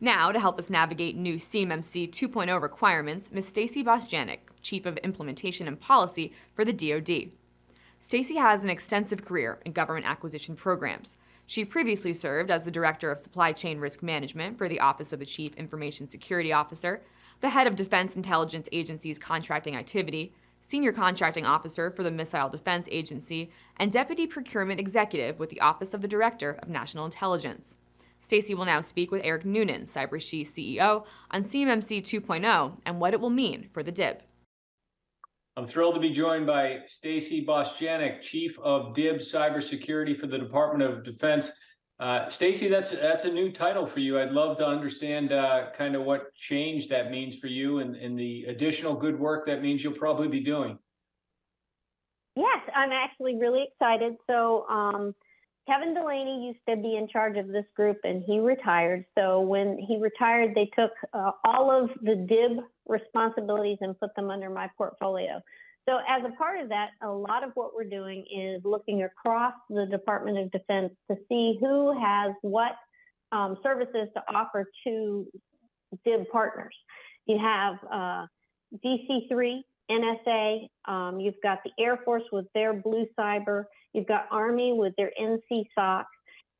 Now, to help us navigate new CMMC 2.0 requirements, Ms. Stacey Bostjanick, Chief of Implementation and Policy for the DoD. Stacey has an extensive career in government acquisition programs. She previously served as the Director of Supply Chain Risk Management for the Office of the Chief Information Security Officer, the Head of Defense Intelligence Agency's Contracting Activity, Senior Contracting Officer for the Missile Defense Agency, and Deputy Procurement Executive with the Office of the Director of National Intelligence. Stacey will now speak with Eric Noonan, CyberShe's CEO, on CMMC 2.0 and what it will mean for the DIB. I'm thrilled to be joined by Stacey Bostjanick, Chief of DIB's Cybersecurity for the Department of Defense. Stacey, that's a new title for you. I'd love to understand kind of what change that means for you and the additional good work that means you'll probably be doing. Yes, I'm actually really excited. So Kevin Delaney used to be in charge of this group and he retired. So when he retired, they took all of the DIB responsibilities and put them under my portfolio. So as a part of that, a lot of what we're doing is looking across the Department of Defense to see who has what services to offer to DIB partners. You have DC3, NSA, you've got the Air Force with their Blue Cyber, you've got Army with their NCSOC,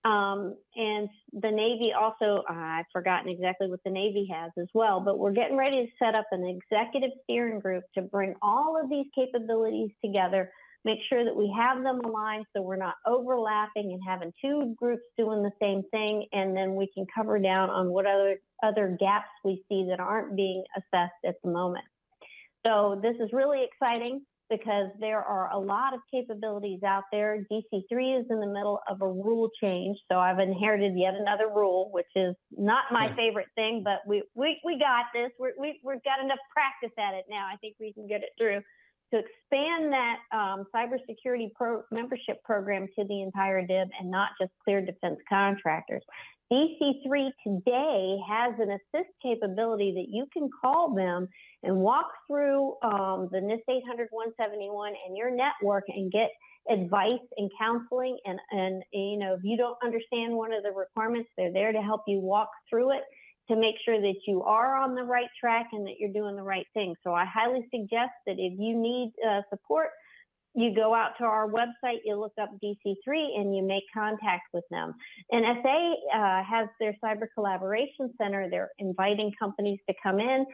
and the Navy also, I've forgotten exactly what the Navy has as well, but we're getting ready to set up an executive steering group to bring all of these capabilities together, make sure that we have them aligned so we're not overlapping and having two groups doing the same thing, and then we can cover down on what other gaps we see that aren't being assessed at the moment. So this is really exciting because there are a lot of capabilities out there. DC3 is in the middle of a rule change, so I've inherited yet another rule, which is not my favorite thing, but we got this. We've got enough practice at it now. I think we can get it through. To expand that cybersecurity membership program to the entire DIB and not just cleared defense contractors. DC3 today has an assist capability that you can call them and walk through the NIST 800-171 and your network and get advice and counseling. And you know, if you don't understand one of the requirements, they're there to help you walk through it to make sure that you are on the right track and that you're doing the right thing. So I highly suggest that if you need support, you go out to our website, you look up DC3, and you make contact with them. NSA has their Cyber Collaboration Center. They're inviting companies to come in.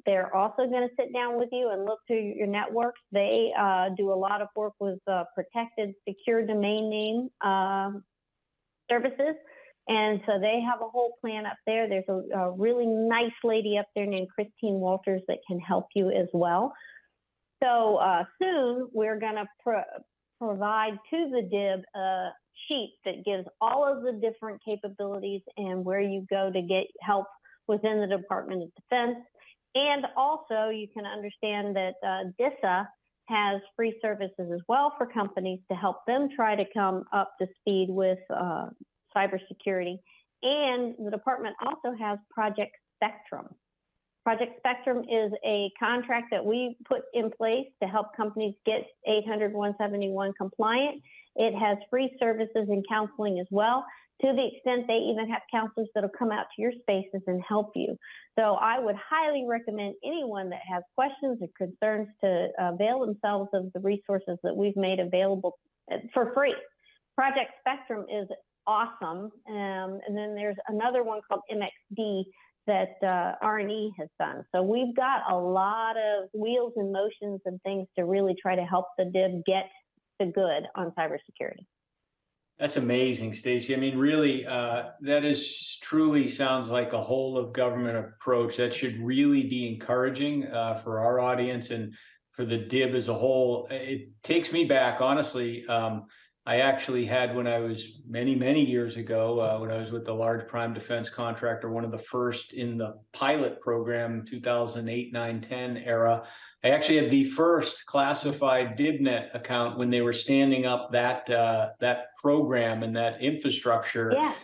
They're also going to sit down with you and look through your networks. They do a lot of work with protected, secure domain name services. And so they have a whole plan up there. There's a really nice lady up there named Christine Walters that can help you as well. So soon we're going to provide to the DIB a sheet that gives all of the different capabilities and where you go to get help within the Department of Defense. And also you can understand that DISA has free services as well for companies to help them try to come up to speed with cybersecurity. And the department also has Project Spectrum. Project Spectrum is a contract that we put in place to help companies get 800-171 compliant. It has free services and counseling as well, to the extent they even have counselors that will come out to your spaces and help you. So I would highly recommend anyone that has questions or concerns to avail themselves of the resources that we've made available for free. Project Spectrum is awesome. And then there's another one called MXD that R&E has done. So we've got a lot of wheels and motions and things to really try to help the DIB get the good on cybersecurity. That's amazing, Stacey. I mean, really, that is truly sounds like a whole of government approach that should really be encouraging for our audience and for the DIB as a whole. It takes me back, honestly. I actually had, when I was many years ago, when I was with the large prime defense contractor, one of the first in the pilot program, 2008, 9, 10 era, I actually had the first classified DIBnet account when they were standing up that program and that infrastructure. Yeah.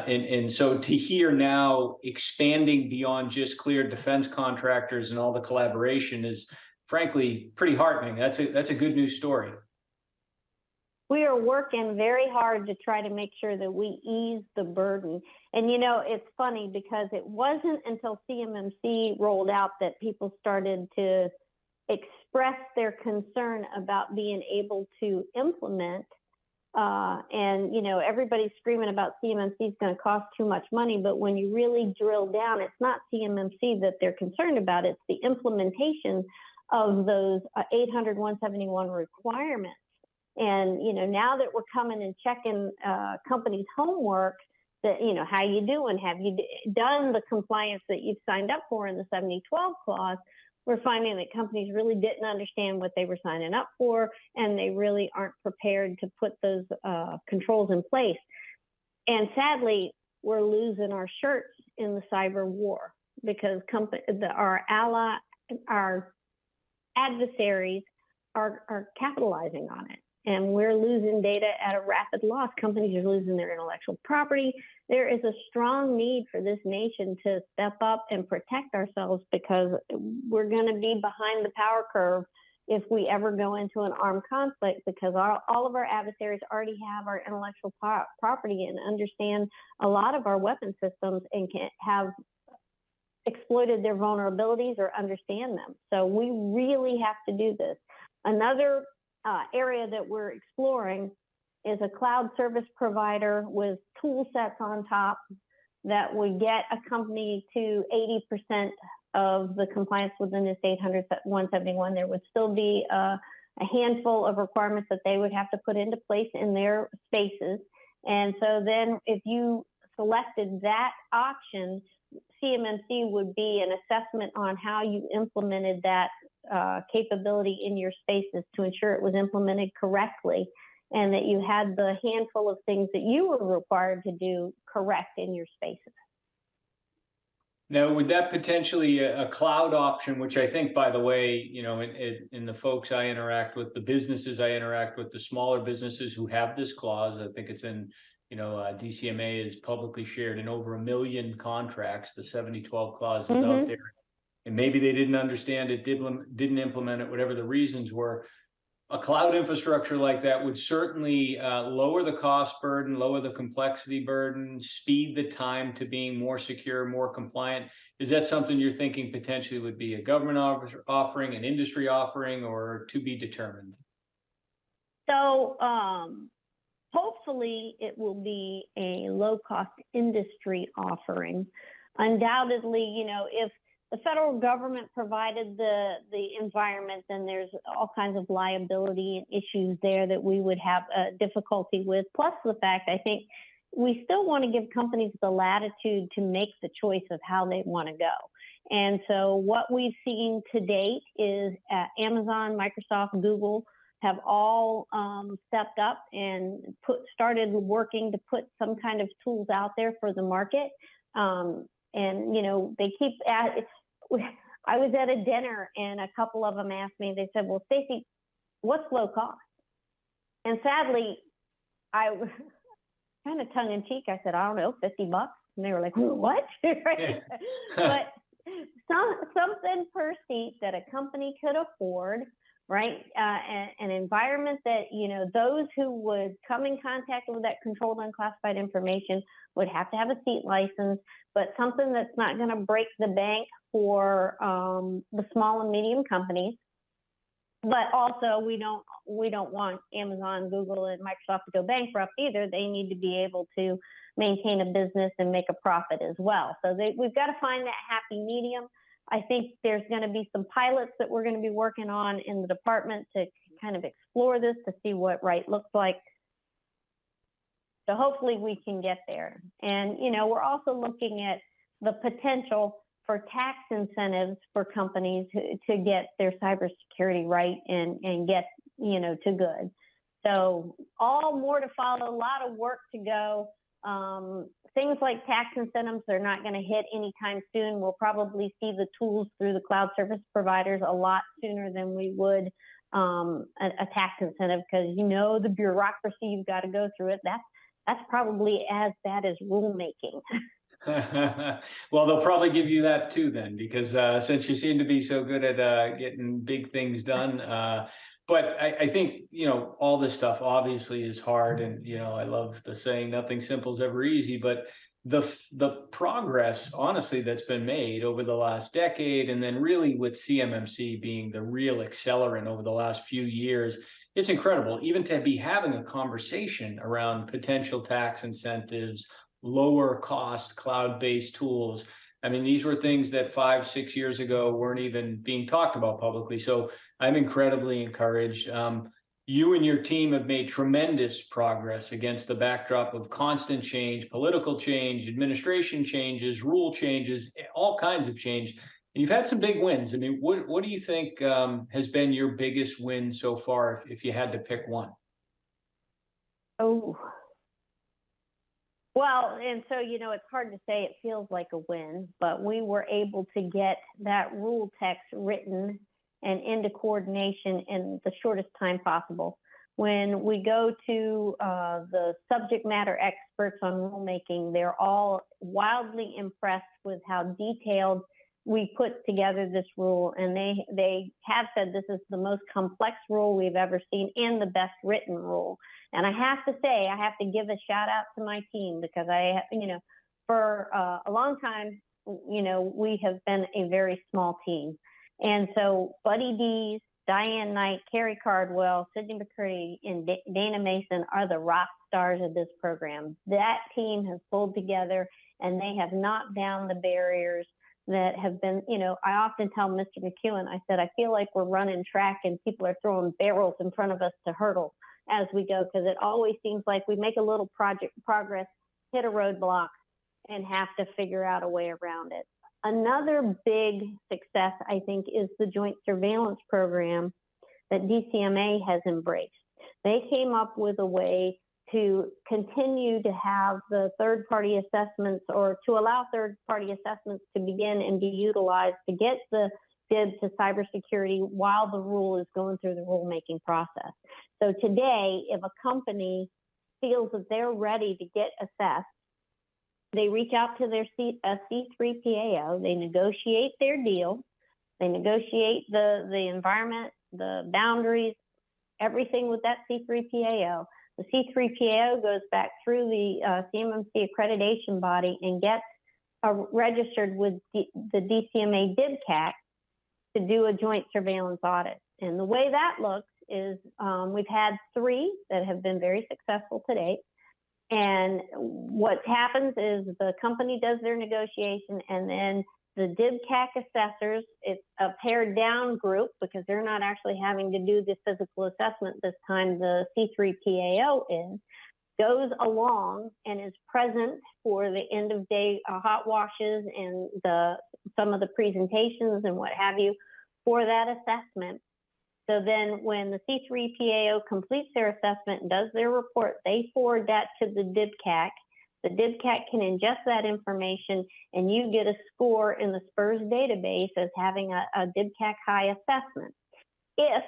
And so to hear now expanding beyond just cleared defense contractors and all the collaboration is frankly pretty heartening. That's a good news story. we are working very hard to try to make sure that we ease the burden. And, it's funny because it wasn't until CMMC rolled out that people started to express their concern about being able to implement. And, everybody's screaming about CMMC is going to cost too much money. But when you really drill down, it's not CMMC that they're concerned about. It's the implementation of those 800-171 requirements. And, now that we're coming and checking companies' homework, that, how you doing? Have you done the compliance that you've signed up for in the 7012 clause? We're finding that companies really didn't understand what they were signing up for, and they really aren't prepared to put those controls in place. And sadly, we're losing our shirts in the cyber war because our adversaries are capitalizing on it. And we're losing data at a rapid loss. Companies are losing their intellectual property. There is a strong need for this nation to step up and protect ourselves because we're going to be behind the power curve if we ever go into an armed conflict, because all of our adversaries already have our intellectual property and understand a lot of our weapon systems and can have exploited their vulnerabilities or understand them. So we really have to do this. Another area that we're exploring is a cloud service provider with tool sets on top that would get a company to 80% of the compliance within this 800-171. There would still be a handful of requirements that they would have to put into place in their spaces. And so then if you selected that option, CMMC would be an assessment on how you implemented that capability in your spaces to ensure it was implemented correctly and that you had the handful of things that you were required to do correct in your spaces. Now, would that potentially a cloud option, which I think, by the way, in the folks I interact with, the businesses I interact with, the smaller businesses who have this clause, I think it's in, DCMA is publicly shared in over 1 million contracts. The 7012 clause is out there. And maybe they didn't understand it, didn't implement it, whatever the reasons were. A cloud infrastructure like that would certainly lower the cost burden, lower the complexity burden, speed the time to being more secure, more compliant. Is that something you're thinking potentially would be a government offering, an industry offering, or to be determined? So hopefully it will be a low-cost industry offering. Undoubtedly, if the federal government provided the environment, then there's all kinds of liability and issues there that we would have difficulty with. Plus the fact, I think, we still want to give companies the latitude to make the choice of how they want to go. And so what we've seen to date is Amazon, Microsoft, Google have all stepped up and started working to put some kind of tools out there for the market. And, they keep I was at a dinner and a couple of them asked me, they said, well, Stacey, what's low cost? And sadly, I kind of tongue in cheek, I said, I don't know, $50. And they were like, what? Right? But something per seat that a company could afford, right? An environment that, those who would come in contact with that controlled unclassified information would have to have a seat license, but something that's not going to break the bank for the small and medium companies. But also, we don't want Amazon, Google, and Microsoft to go bankrupt either. They need to be able to maintain a business and make a profit as well. So we've got to find that happy medium. I think there's going to be some pilots that we're going to be working on in the department to kind of explore this to see what right looks like. So hopefully we can get there. And, we're also looking at the potential for tax incentives for companies to get their cybersecurity right and get, to good. So all more to follow, a lot of work to go. Things like tax incentives are not going to hit anytime soon. We'll probably see the tools through the cloud service providers a lot sooner than we would a tax incentive, because the bureaucracy you've got to go through it. That's probably as bad as rulemaking. Well, they'll probably give you that too then, because since you seem to be so good at getting big things done, But I think, all this stuff obviously is hard. And, I love the saying, nothing simple is ever easy, but the progress, honestly, that's been made over the last decade, and then really with CMMC being the real accelerant over the last few years, it's incredible. Even to be having a conversation around potential tax incentives, lower cost cloud-based tools. I mean, these were things that 5, 6 years ago weren't even being talked about publicly. So I'm incredibly encouraged. You and your team have made tremendous progress against the backdrop of constant change, political change, administration changes, rule changes, all kinds of change. And you've had some big wins. I mean, what do you think has been your biggest win so far, if you had to pick one? Oh, well, and so, it's hard to say it feels like a win, but we were able to get that rule text written and into coordination in the shortest time possible. When we go to the subject matter experts on rulemaking, they're all wildly impressed with how detailed we put together this rule. And they have said this is the most complex rule we've ever seen and the best written rule. And I have to say, I have to give a shout out to my team, because for a long time, we have been a very small team. And so Buddy Dees, Diane Knight, Carrie Cardwell, Sydney McCurdy, and Dana Mason are the rock stars of this program. That team has pulled together, and they have knocked down the barriers that have been, I often tell Mr. McEwen, I said, I feel like we're running track and people are throwing barrels in front of us to hurdle as we go, because it always seems like we make a little progress, hit a roadblock, and have to figure out a way around it. Another big success, I think, is the joint surveillance program that DCMA has embraced. They came up with a way to continue to have the third-party assessments, or to allow third-party assessments to begin and be utilized to get the bid to cybersecurity while the rule is going through the rulemaking process. So today, if a company feels that they're ready to get assessed, they reach out to their C3PAO, they negotiate their deal, they negotiate the environment, the boundaries, everything with that C3PAO. The C3PAO goes back through the CMMC accreditation body and gets registered with the DCMA DIBCAC to do a joint surveillance audit. And the way that looks is we've had 3 that have been very successful to date. And what happens is the company does their negotiation, and then the DIBCAC assessors, it's a pared down group because they're not actually having to do the physical assessment this time, the C3PAO is, goes along and is present for the end of day hot washes and some of the presentations and what have you for that assessment. So then when the C3PAO completes their assessment and does their report, they forward that to the DIBCAC. The DIBCAC can ingest that information, and you get a score in the SPURS database as having a DIBCAC high assessment. If,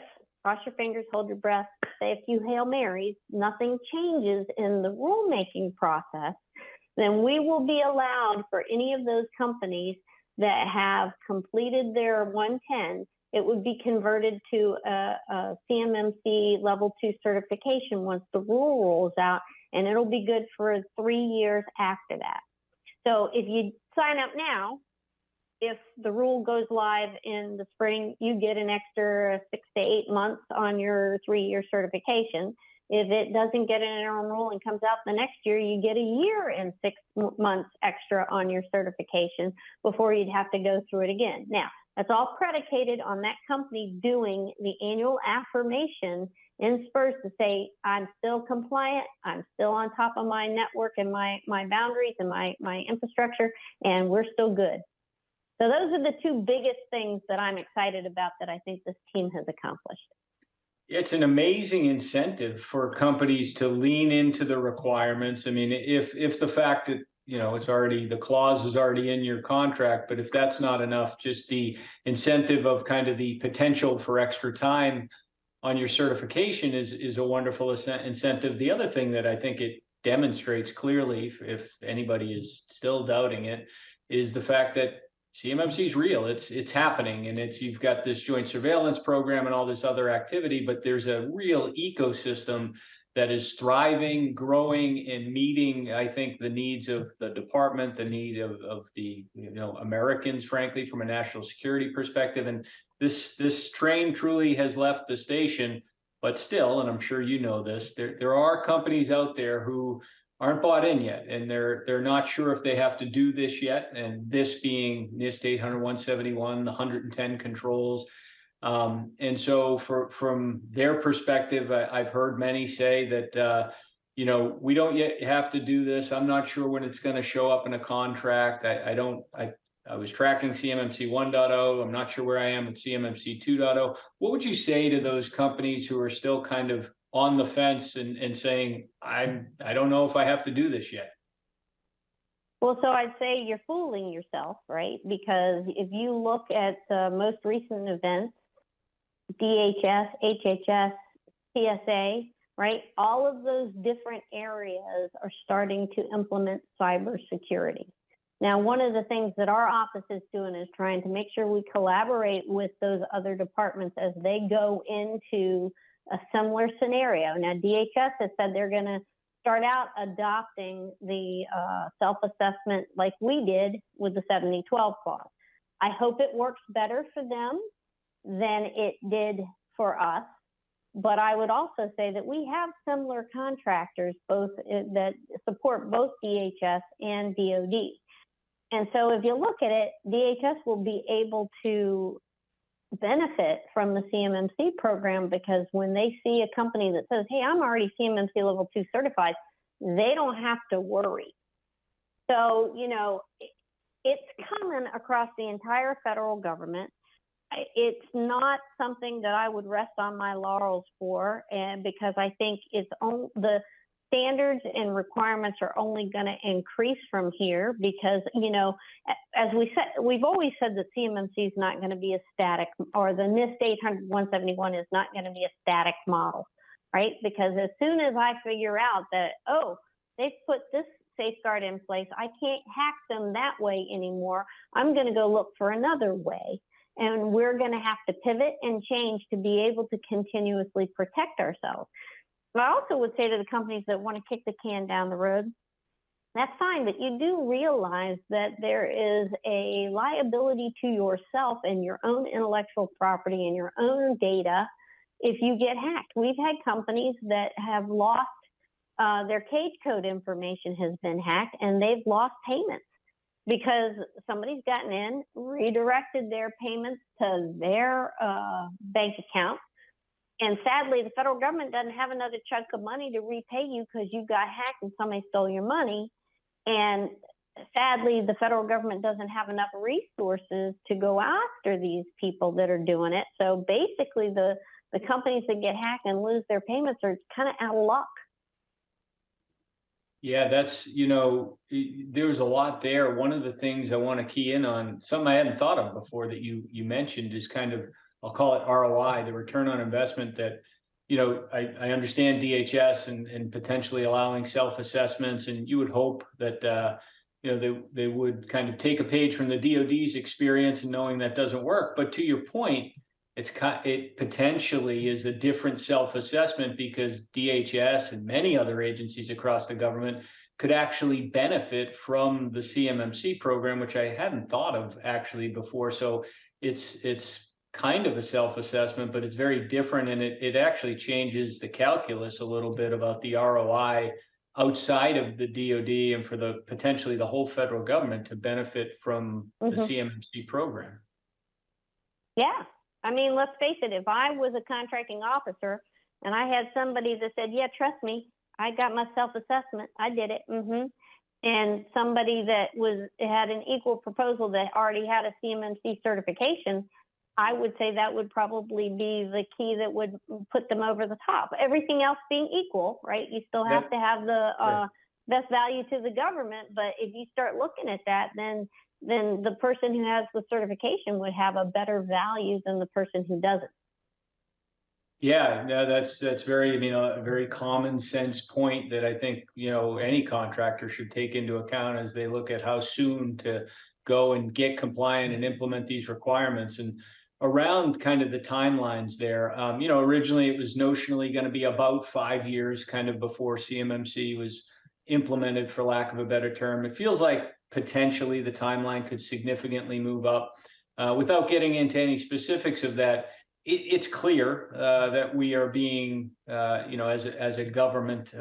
cross your fingers, hold your breath, say a few Hail Marys, nothing changes in the rulemaking process, then we will be allowed for any of those companies that have completed their 110, it would be converted to a CMMC level 2 certification once the rule rolls out, and it'll be good for 3 years after that. So if you sign up now, if the rule goes live in the spring, you get an extra 6 to 8 months on your 3-year certification. If it doesn't get an interim rule and comes out the next year, you get a year and 6 months extra on your certification before you'd have to go through it again. Now, that's all predicated on that company doing the annual affirmation in SPURS to say, I'm still compliant, I'm still on top of my network and my boundaries and my infrastructure, and we're still good. So those are the 2 biggest things that I'm excited about that I think this team has accomplished. It's an amazing incentive for companies to lean into the requirements. I mean, if the fact that, it's already, the clause is already in your contract, but if that's not enough, just the incentive of kind of the potential for extra time on your certification is a wonderful incentive. The other thing that I think it demonstrates clearly, if anybody is still doubting it, is the fact that CMMC is real. It's happening, and you've got this joint surveillance program and all this other activity, but there's a real ecosystem that is thriving, growing, and meeting, I think, the needs of the department, the need of the Americans, frankly, from a national security perspective. And this train truly has left the station, but still, and I'm sure you know this, there are companies out there who aren't bought in yet, and they're not sure if they have to do this yet. And this being NIST 800-171, the 110 controls. And so from their perspective, I've heard many say that, we don't yet have to do this. I'm not sure when it's going to show up in a contract. I was tracking CMMC 1.0. I'm not sure where I am with CMMC 2.0. What would you say to those companies who are still kind of on the fence and saying, I don't know if I have to do this yet? Well, so I'd say you're fooling yourself, right? Because if you look at the most recent events, DHS, HHS, TSA, right? All of those different areas are starting to implement cybersecurity. Now, one of the things that our office is doing is trying to make sure we collaborate with those other departments as they go into a similar scenario. Now, DHS has said they're going to start out adopting the self-assessment like we did with the 7012 clause. I hope it works better for them than it did for us. But I would also say that we have similar contractors, both that support both DHS and DoD. And so if you look at it, DHS will be able to benefit from the CMMC program, because when they see a company that says, hey, I'm already CMMC level 2 certified, they don't have to worry. So, it's coming across the entire federal government. It's not something that I would rest on my laurels for, and because I think the standards and requirements are only going to increase from here, because, as we've always said that CMMC is not going to be a static, or the NIST 800-171 is not going to be a static model, right? Because as soon as I figure out that, they've put this safeguard in place, I can't hack them that way anymore, I'm going to go look for another way. And we're going to have to pivot and change to be able to continuously protect ourselves. But I also would say to the companies that want to kick the can down the road, that's fine, but you do realize that there is a liability to yourself and your own intellectual property and your own data if you get hacked. We've had companies that have lost their cage code information has been hacked, and they've lost payments because somebody's gotten in, redirected their payments to their bank account. And sadly, the federal government doesn't have another chunk of money to repay you because you got hacked and somebody stole your money. And sadly, the federal government doesn't have enough resources to go after these people that are doing it. So basically, the companies that get hacked and lose their payments are kind of out of luck. Yeah, that's, there's a lot there. One of the things I want to key in on, something I hadn't thought of before that you mentioned, is kind of, I'll call it ROI, the return on investment that, I understand DHS and potentially allowing self-assessments, and you would hope that, they would kind of take a page from the DoD's experience and knowing that doesn't work. But to your point, it potentially is a different self-assessment, because DHS and many other agencies across the government could actually benefit from the CMMC program, which I hadn't thought of actually before. So it's kind of a self-assessment, but it's very different, and it actually changes the calculus a little bit about the ROI outside of the DoD and for the potentially the whole federal government to benefit from the CMMC program. Yeah. I mean, let's face it, if I was a contracting officer and I had somebody that said, yeah, trust me, I got my self-assessment, I did it, and somebody that had an equal proposal that already had a CMMC certification, I would say that would probably be the key that would put them over the top. Everything else being equal, right? You still have to have the best value to the government, but if you start looking at that, then the person who has the certification would have a better value than the person who doesn't. Yeah, no, that's very, a very common sense point that I think, any contractor should take into account as they look at how soon to go and get compliant and implement these requirements. And around kind of the timelines there, originally it was notionally going to be about 5 years kind of before CMMC was implemented, for lack of a better term. It feels like potentially the timeline could significantly move up. Without getting into any specifics of that, it's clear that we are being, as a government,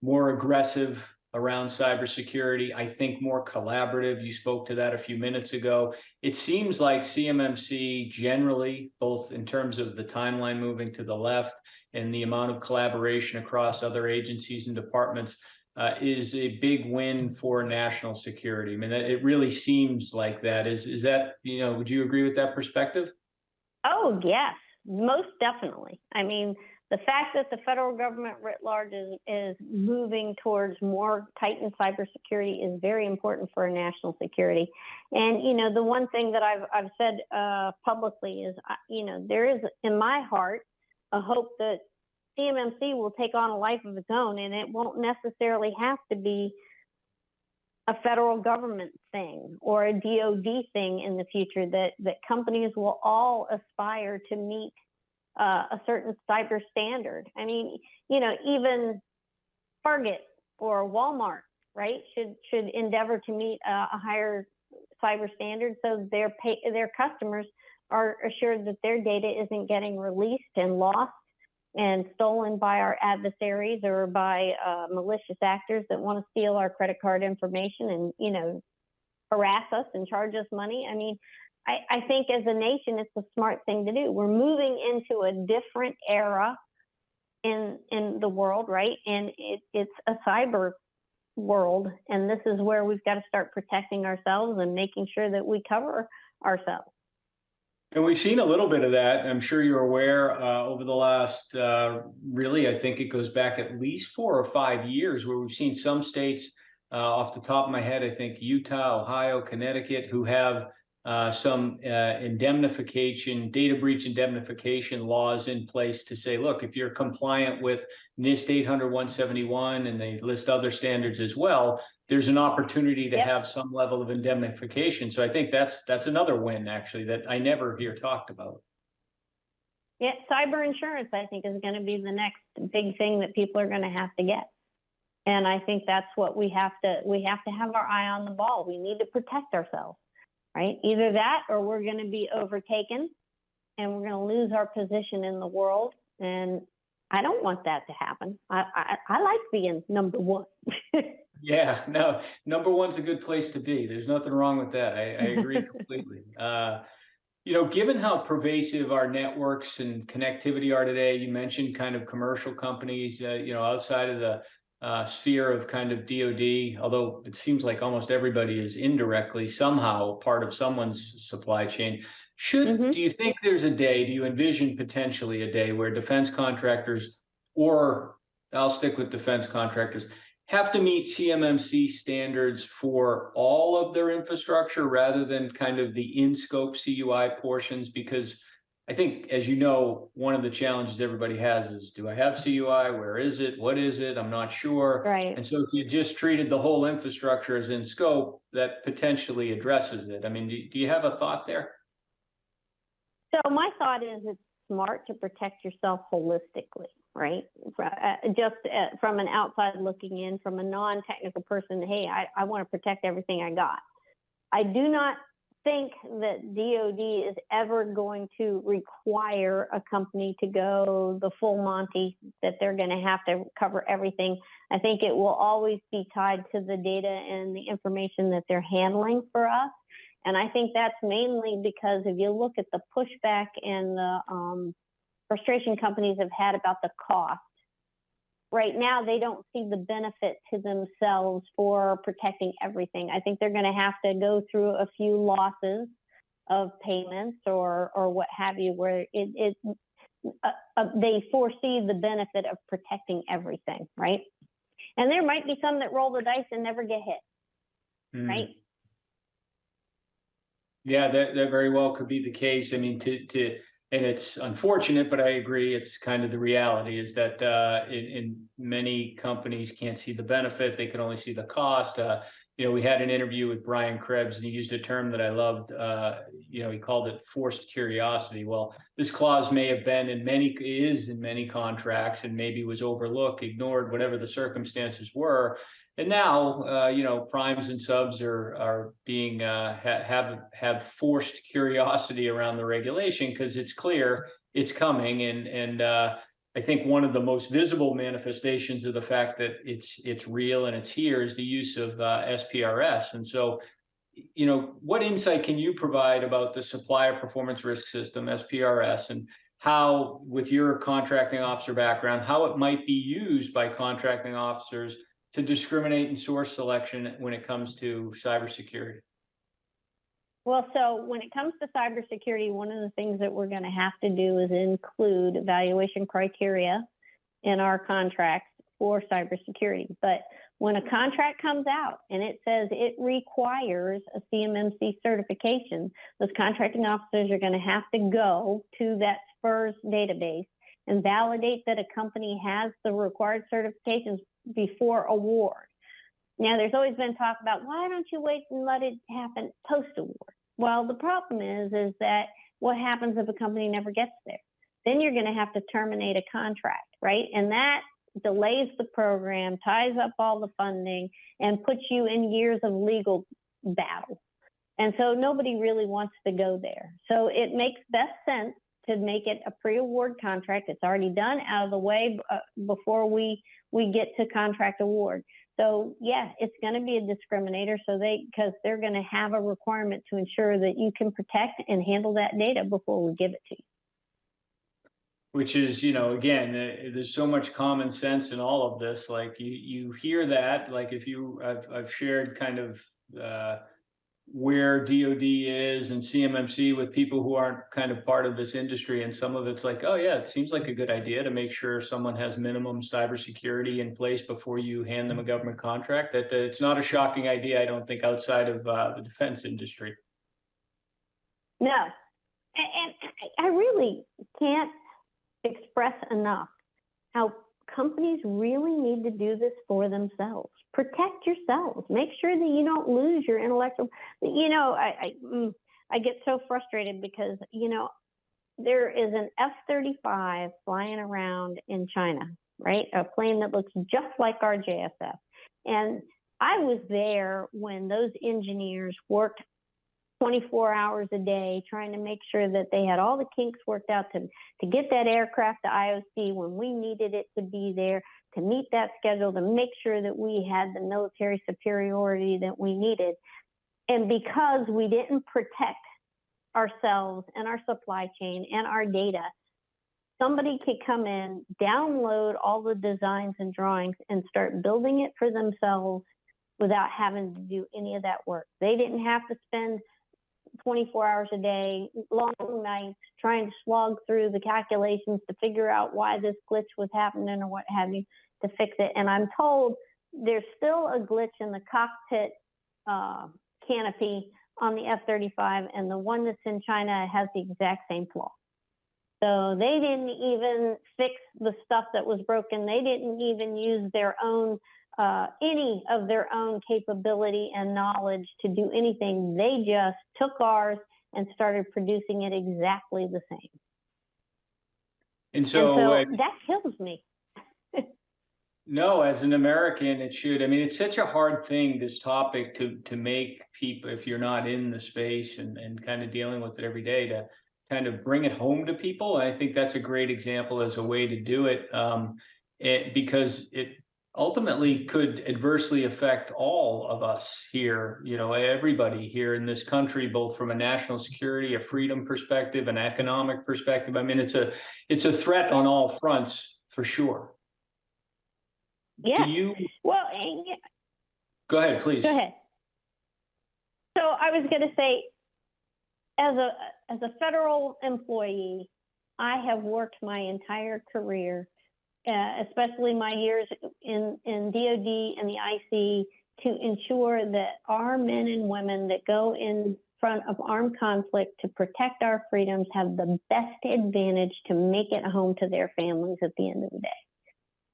more aggressive around cybersecurity. I think more collaborative. You spoke to that a few minutes ago. It seems like CMMC generally, both in terms of the timeline moving to the left and the amount of collaboration across other agencies and departments, is a big win for national security. I mean, it really seems like that. Is that, would you agree with that perspective? Oh, yes, most definitely. I mean, the fact that the federal government writ large is moving towards more tightened cybersecurity is very important for our national security. And, the one thing that I've said publicly is, there is in my heart a hope that CMMC will take on a life of its own, and it won't necessarily have to be a federal government thing or a DoD thing in the future, that companies will all aspire to meet a certain cyber standard. I mean, even Target or Walmart, right, should endeavor to meet a higher cyber standard, so their customers are assured that their data isn't getting released and lost and stolen by our adversaries or by malicious actors that want to steal our credit card information and, harass us and charge us money. I mean, I think as a nation, it's a smart thing to do. We're moving into a different era in the world, right? And it's a cyber world. And this is where we've got to start protecting ourselves and making sure that we cover ourselves. And we've seen a little bit of that. I'm sure you're aware over the last, really, I think it goes back at least 4 or 5 years, where we've seen some states, off the top of my head, I think Utah, Ohio, Connecticut, who have some indemnification, data breach indemnification laws in place to say, look, if you're compliant with NIST 800-171 and they list other standards as well, there's an opportunity to have some level of indemnification. So I think that's another win, actually, that I never hear talked about. Yeah, cyber insurance, I think, is going to be the next big thing that people are going to have to get. And I think that's what we have to have our eye on the ball. We need to protect ourselves, right? Either that or we're going to be overtaken and we're going to lose our position in the world. And I don't want that to happen. I like being number one. Yeah, no, number one's a good place to be. There's nothing wrong with that. I agree completely. Given how pervasive our networks and connectivity are today, you mentioned kind of commercial companies, outside of the sphere of kind of DoD, although it seems like almost everybody is indirectly somehow part of someone's supply chain. Do you think there's a day, do you envision potentially a day where defense contractors, or I'll stick with defense contractors, have to meet CMMC standards for all of their infrastructure rather than kind of the in-scope CUI portions? Because I think, as you know, one of the challenges everybody has is, do I have CUI? Where is it? What is it? I'm not sure. Right. And so if you just treated the whole infrastructure as in scope, that potentially addresses it. I mean, do you have a thought there? So my thought is it's smart to protect yourself holistically, right? Just from an outside looking in, from a non-technical person, hey, I want to protect everything I got. I do not think that DoD is ever going to require a company to go the full Monty, that they're going to have to cover everything. I think it will always be tied to the data and the information that they're handling for us. And I think that's mainly because if you look at the pushback and the frustration companies have had about the cost, right now they don't see the benefit to themselves for protecting everything. I think they're going to have to go through a few losses of payments or what have you, where they foresee the benefit of protecting everything, right? And there might be some that roll the dice and never get hit, right? Yeah, that very well could be the case. I mean, to and it's unfortunate, but I agree, it's kind of the reality is that in many companies can't see the benefit, they can only see the cost. We had an interview with Brian Krebs, and he used a term that I loved. He called it forced curiosity. Well, this clause may have been in many contracts, and maybe was overlooked, ignored, whatever the circumstances were. And now, primes and subs are being have forced curiosity around the regulation because it's clear it's coming, and I think one of the most visible manifestations of the fact that it's real and it's here is the use of SPRS. And so, what insight can you provide about the Supplier Performance Risk System, SPRS, and how, with your contracting officer background, how it might be used by contracting officers to discriminate in source selection when it comes to cybersecurity? Well, so when it comes to cybersecurity, one of the things that we're going to have to do is include evaluation criteria in our contracts for cybersecurity. But when a contract comes out and it says it requires a CMMC certification, those contracting officers are going to have to go to that SPRS database and validate that a company has the required certifications before award. Now, there's always been talk about, why don't you wait and let it happen post-award? Well, the problem is that what happens if a company never gets there? Then you're going to have to terminate a contract, right? And that delays the program, ties up all the funding, and puts you in years of legal battle. And so nobody really wants to go there. So it makes best sense to make it a pre-award contract. It's already done, out of the way before we get to contract award. So yeah, it's going to be a discriminator. Because they're going to have a requirement to ensure that you can protect and handle that data before we give it to you. Which is, again, there's so much common sense in all of this. Like you hear that, like I've shared kind of where DoD is and CMMC with people who aren't kind of part of this industry. And some of it's like, oh yeah, it seems like a good idea to make sure someone has minimum cybersecurity in place before you hand them a government contract. That it's not a shocking idea, I don't think, outside of the defense industry. No, and I really can't express enough how companies really need to do this for themselves. Protect yourselves. Make sure that you don't lose your intellectual. I get so frustrated because there is an F-35 flying around in China, right? A plane that looks just like our JSF. And I was there when those engineers worked 24 hours a day trying to make sure that they had all the kinks worked out to get that aircraft to IOC when we needed it to be there, to meet that schedule, to make sure that we had the military superiority that we needed. And because we didn't protect ourselves and our supply chain and our data, somebody could come in, download all the designs and drawings, and start building it for themselves without having to do any of that work. They didn't have to spend 24 hours a day, long nights, trying to slog through the calculations to figure out why this glitch was happening or what have you to fix it. And I'm told there's still a glitch in the cockpit canopy on the F-35, and the one that's in China has the exact same flaw. So they didn't even fix the stuff that was broken. They didn't even use their own any of their own capability and knowledge to do anything. They just took ours and started producing it exactly the same. And so that kills me. No, as an American, it should. I mean, it's such a hard thing, this topic, to make people, if you're not in the space and kind of dealing with it every day, to kind of bring it home to people. And I think that's a great example as a way to do it, because it ultimately could adversely affect all of us here, everybody here in this country, both from a national security, a freedom perspective, an economic perspective. I mean, it's a threat on all fronts for sure. Yeah. Well, go ahead, please. Go ahead. So I was going to say, as a federal employee, I have worked my entire career, especially my years in DoD and the IC, to ensure that our men and women that go in front of armed conflict to protect our freedoms have the best advantage to make it home to their families at the end of the day.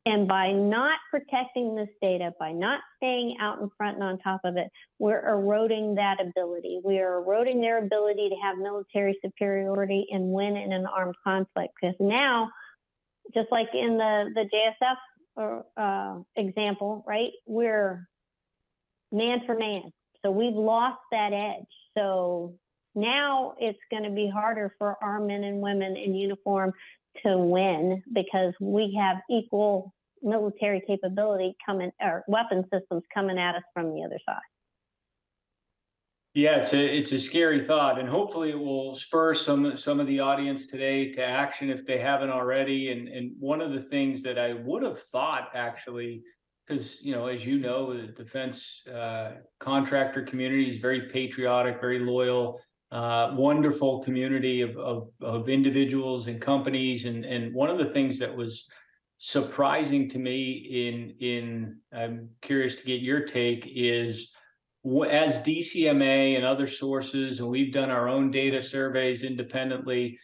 And by not protecting this data, by not staying out in front and on top of it, we're eroding that ability. We are eroding their ability to have military superiority and win in an armed conflict. Because now, just like in the JSF example, right, we're man for man. So we've lost that edge. So now it's going to be harder for our men and women in uniform to win because we have equal military capability coming, or weapon systems coming at us from the other side. Yeah, it's a scary thought, and hopefully it will spur some of the audience today to action if they haven't already. And one of the things that I would have thought, actually, because as you know, the defense contractor community is very patriotic, very loyal, wonderful community of individuals and companies. And one of the things that was surprising to me in I'm curious to get your take is, as DCMA and other sources, and we've done our own data surveys independently,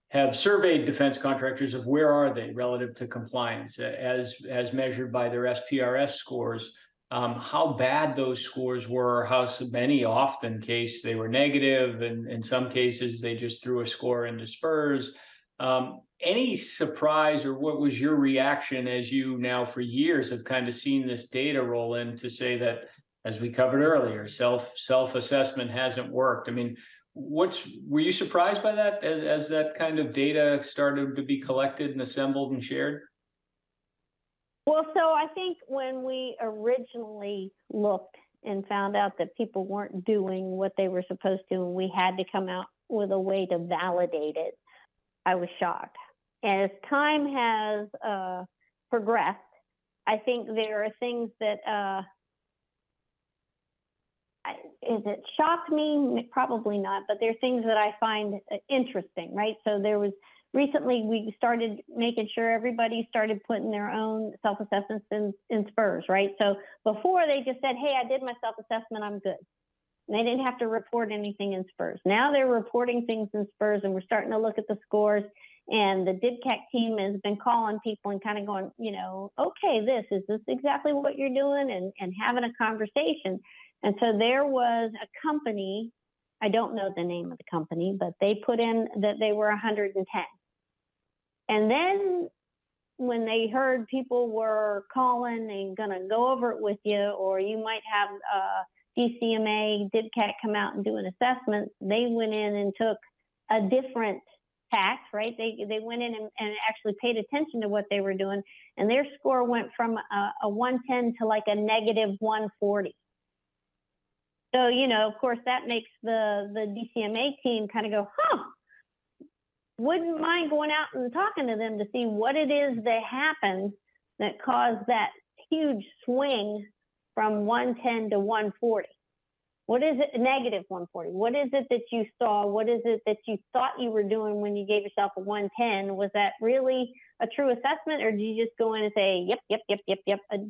have surveyed defense contractors of where are they relative to compliance as measured by their SPRS scores, how bad those scores were, how many often case they were negative, and in some cases they just threw a score into spurs. Any surprise, or what was your reaction as you now for years have kind of seen this data roll in to say that, as we covered earlier, self-assessment hasn't worked? I mean, were you surprised by that as that kind of data started to be collected and assembled and shared? Well, so I think when we originally looked and found out that people weren't doing what they were supposed to, and we had to come out with a way to validate it, I was shocked. As time has progressed, I think there are things that it shocked me? Probably not, but there are things that I find interesting, right? So there was recently, we started making sure everybody started putting their own self-assessments in spurs, right? So before they just said, hey, I did my self-assessment, I'm good. And they didn't have to report anything in spurs. Now they're reporting things in spurs, and we're starting to look at the scores. And the DIBCAC team has been calling people and kind of going, okay, is this exactly what you're doing? And having a conversation. And so there was a company, I don't know the name of the company, but they put in that they were 110. And then when they heard people were calling and going to go over it with you, or you might have DCMA, DIBCAC come out and do an assessment, they went in and took a different tact, right? They went in and actually paid attention to what they were doing, and their score went from a 110 to like a negative 140. So, of course, that makes the DCMA team kind of go, wouldn't mind going out and talking to them to see what it is that happened that caused that huge swing from 110 to 140. What is it? Negative 140. What is it that you saw? What is it that you thought you were doing when you gave yourself a 110? Was that really a true assessment, or did you just go in and say, yep,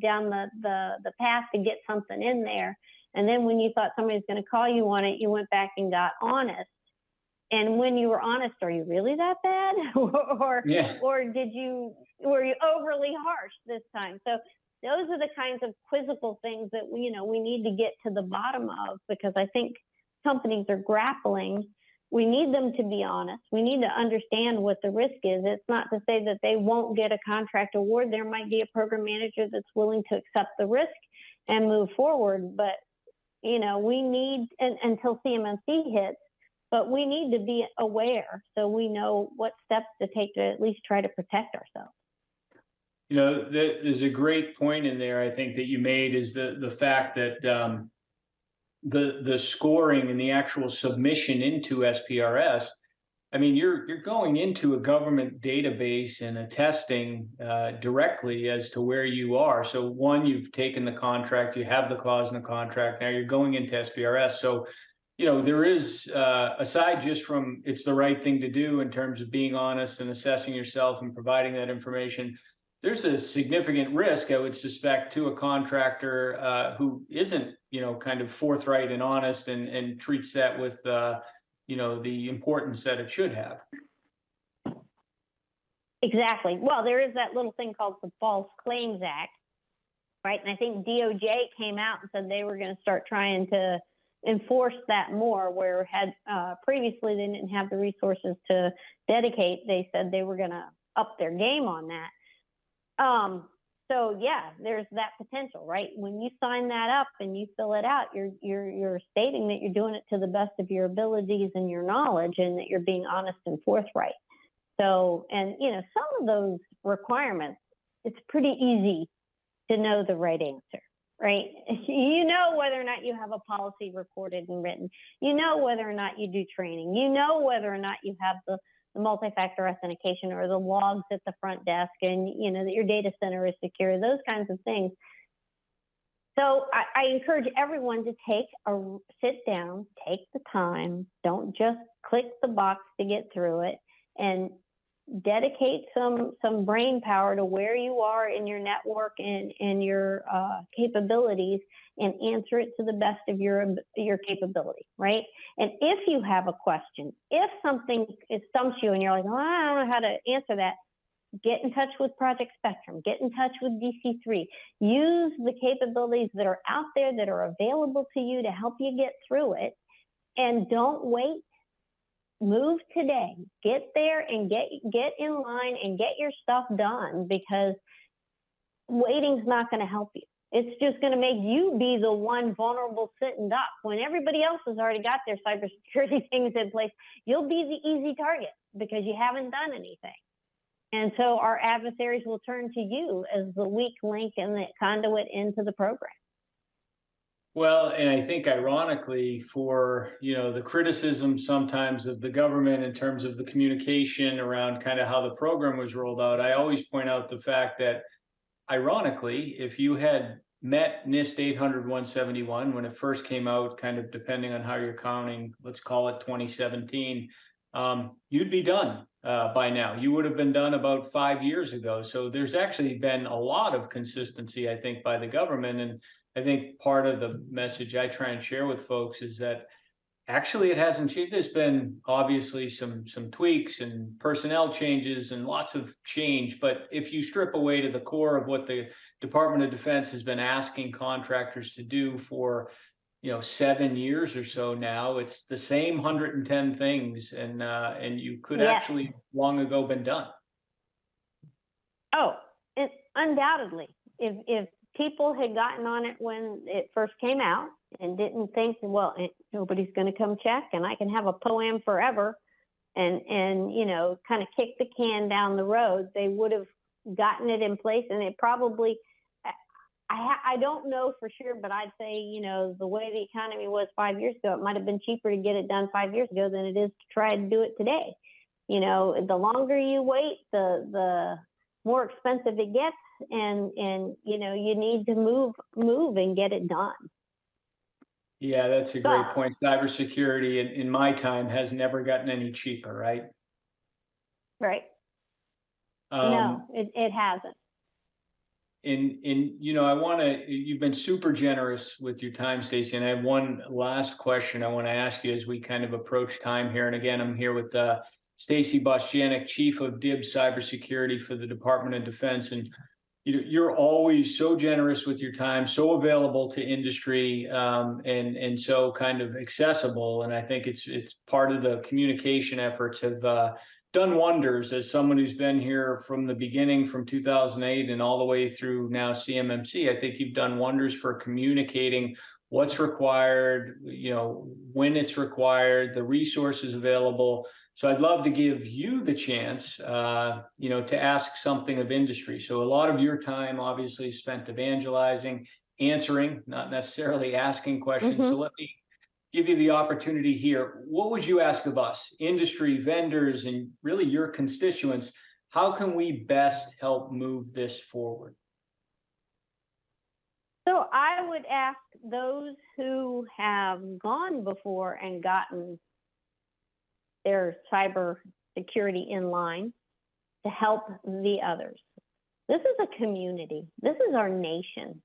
down the path to get something in there? And then when you thought somebody was going to call you on it, you went back and got honest. And when you were honest, are you really that bad? or were you overly harsh this time? So those are the kinds of quizzical things that we need to get to the bottom of, because I think companies are grappling. We need them to be honest. We need to understand what the risk is. It's not to say that they won't get a contract award. There might be a program manager that's willing to accept the risk and move forward. But, we need, until CMMC hits, but we need to be aware so we know what steps to take to at least try to protect ourselves. There's a great point in there, I think, that you made, is the fact that the scoring and the actual submission into SPRS, I mean, you're going into a government database and attesting directly as to where you are. So one, you've taken the contract, you have the clause in the contract, now you're going into SPRS. So, there is, aside just from it's the right thing to do in terms of being honest and assessing yourself and providing that information, there's a significant risk, I would suspect, to a contractor who isn't, kind of forthright and honest and treats that with, the importance that it should have. Exactly. Well, there is that little thing called the False Claims Act, right? And I think DOJ came out and said they were going to start trying to enforce that more, where previously they didn't have the resources to dedicate. They said they were going to up their game on that. So yeah, there's that potential, right? When you sign that up and you fill it out, you're stating that you're doing it to the best of your abilities and your knowledge, and that you're being honest and forthright. So, and some of those requirements, it's pretty easy to know the right answer, right? You know whether or not you have a policy recorded and written. You know whether or not you do training. You know whether or not you have the multi-factor authentication or the logs at the front desk, and that your data center is secure, those kinds of things. So I encourage everyone to sit down, take the time, don't just click the box to get through it, and dedicate some brain power to where you are in your network and your capabilities, and answer it to the best of your capability, right? And if you have a question, if something stumps you and you're like, oh, I don't know how to answer that, get in touch with Project Spectrum, get in touch with DC3, use the capabilities that are out there that are available to you to help you get through it, and don't wait. Move today, get there and get in line and get your stuff done, because waiting's not going to help you. It's just going to make you be the one vulnerable sitting duck. When everybody else has already got their cybersecurity things in place, you'll be the easy target because you haven't done anything. And so our adversaries will turn to you as the weak link and the conduit into the program. Well, and I think ironically, for the criticism sometimes of the government in terms of the communication around kind of how the program was rolled out, I always point out the fact that ironically, if you had met NIST 800-171 when it first came out, kind of depending on how you're counting, let's call it 2017, you'd be done by now. You would have been done about 5 years ago. So there's actually been a lot of consistency, I think, by the government. And I think part of the message I try and share with folks is that actually it hasn't changed. There's been obviously some tweaks and personnel changes and lots of change. But if you strip away to the core of what the Department of Defense has been asking contractors to do for 7 years or so now, it's the same 110 things, and you could actually long ago been done. Oh, undoubtedly. If people had gotten on it when it first came out and didn't think, well, nobody's going to come check and I can have a POAM forever and kind of kick the can down the road, they would have gotten it in place. And it probably, I don't know for sure, but I'd say, the way the economy was 5 years ago, it might have been cheaper to get it done 5 years ago than it is to try to do it today. The longer you wait, the more expensive it gets. And you need to move and get it done. Yeah, that's a great point. Cybersecurity in my time has never gotten any cheaper, right? Right. No, it hasn't. You've been super generous with your time, Stacey, and I have one last question I want to ask you as we kind of approach time here. And again, I'm here with Stacey Bostjanick, Chief of DoD's Cybersecurity for the Department of Defense. And you're always so generous with your time, so available to industry, and so kind of accessible. And I think it's part of the communication efforts have done wonders. As someone who's been here from the beginning, from 2008 and all the way through now CMMC, I think you've done wonders for communicating what's required, when it's required, the resources available. So I'd love to give you the chance, to ask something of industry. So a lot of your time obviously spent evangelizing, answering, not necessarily asking questions. Mm-hmm. So let me give you the opportunity here. What would you ask of us, industry, vendors, and really your constituents? How can we best help move this forward? So I would ask those who have gone before and gotten their cyber security in line to help the others. This is a community. This is our nation.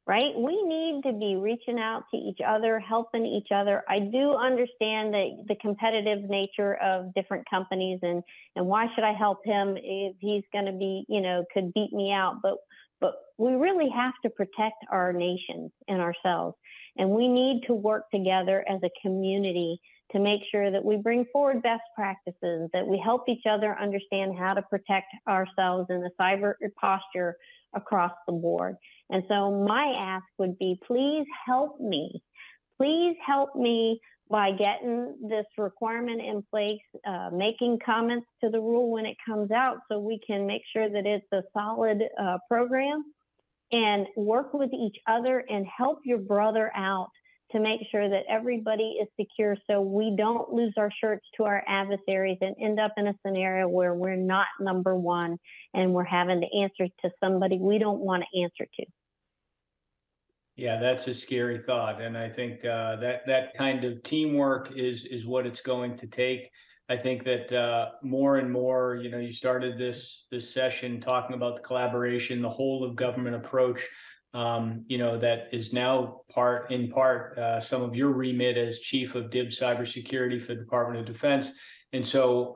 right? We need to be reaching out to each other, helping each other. I do understand the competitive nature of different companies and why should I help him if he's going to be, could beat me out. But we really have to protect our nations and ourselves. And we need to work together as a community to make sure that we bring forward best practices, that we help each other understand how to protect ourselves in the cyber posture across the board. And so my ask would be, please help me. Please help me by getting this requirement in place, making comments to the rule when it comes out so we can make sure that it's a solid program, and work with each other and help your brother out to make sure that everybody is secure so we don't lose our shirts to our adversaries and end up in a scenario where we're not number one and we're having to answer to somebody we don't want to answer to. Yeah, that's a scary thought. And I think that kind of teamwork is what it's going to take. I think that more and more, you started this session talking about the collaboration, the whole of government approach, that is now in part some of your remit as chief of DIB cybersecurity for the Department of Defense. And so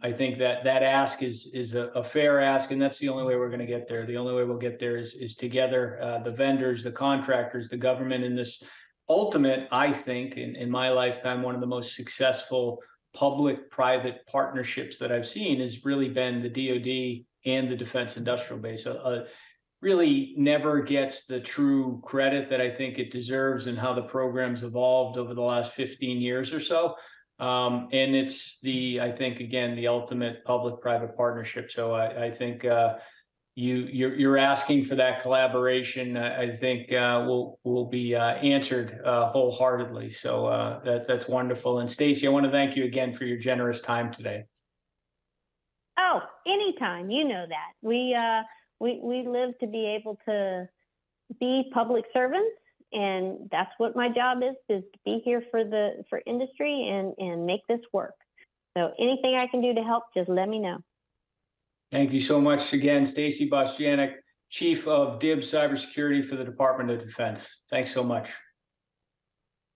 I think that ask is a fair ask, and that's the only way we're going to get there. The only way we'll get there is together, the vendors, the contractors, the government in this ultimate, I think, in my lifetime, one of the most successful public-private partnerships that I've seen has really been the DoD and the Defense Industrial Base. Really never gets the true credit that I think it deserves and how the program's evolved over the last 15 years or so. And it's I think, again, the ultimate public-private partnership. So I think you're asking for that collaboration. I think will be answered wholeheartedly. So that's wonderful. And Stacey, I want to thank you again for your generous time today. Oh, anytime. You know that. We live to be able to be public servants. And that's what my job is to be here for industry and make this work. So anything I can do to help, just let me know. Thank you so much again, Stacey Bostjanick, Chief of DIB Cybersecurity for the Department of Defense. Thanks so much.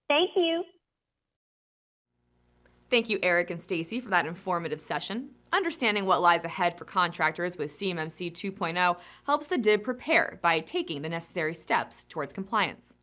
Thank you. Thank you, Eric and Stacey, for that informative session. Understanding what lies ahead for contractors with CMMC 2.0 helps the DIB prepare by taking the necessary steps towards compliance.